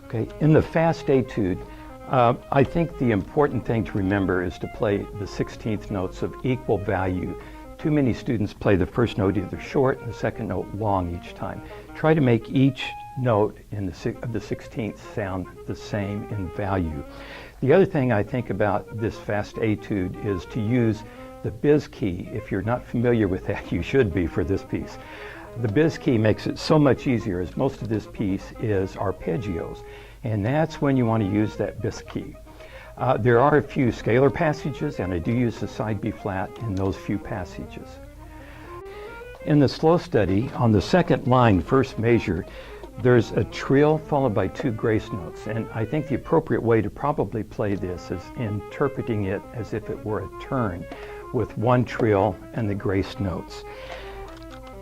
Okay, in the fast etude, I think the important thing to remember is to play the 16th notes of equal value. Too many students play the first note either short and the second note long each time. Try to make each note of the 16th sound the same in value. The other thing I think about this fast etude is to use the biz key. If you're not familiar with that, you should be for this piece. The biz key makes it so much easier, as most of this piece is arpeggios, and that's when you want to use that biz key. There are a few scalar passages, and I do use the side B flat in those few passages. In the slow study, on the second line, first measure, there's a trill followed by 2 grace notes, and I think the appropriate way to probably play this is interpreting it as if it were a turn with 1 trill and the grace notes.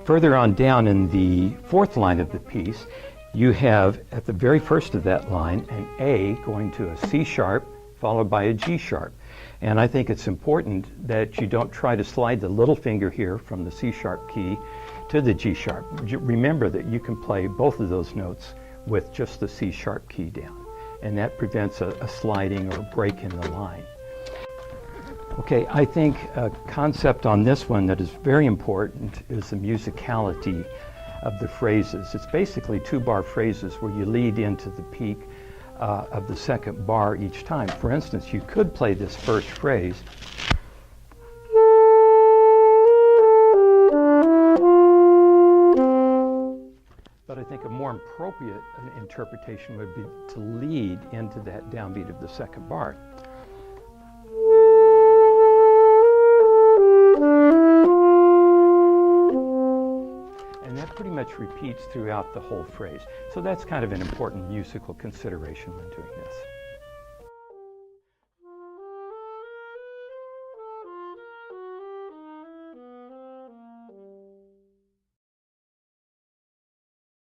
Further on down in the 4th line of the piece, you have at the very first of that line an A going to a C sharp followed by a G sharp. And I think it's important that you don't try to slide the little finger here from the C sharp key to the G sharp. Remember that you can play both of those notes with just the C sharp key down, and that prevents a sliding or break in the line. Okay, I think a concept on this one that is very important is the musicality of the phrases. It's basically 2-bar phrases where you lead into the peak of the second bar each time. For instance, you could play this first phrase, but I think a more appropriate interpretation would be to lead into that downbeat of the second bar. And that pretty much repeats throughout the whole phrase. So that's kind of an important musical consideration when doing this.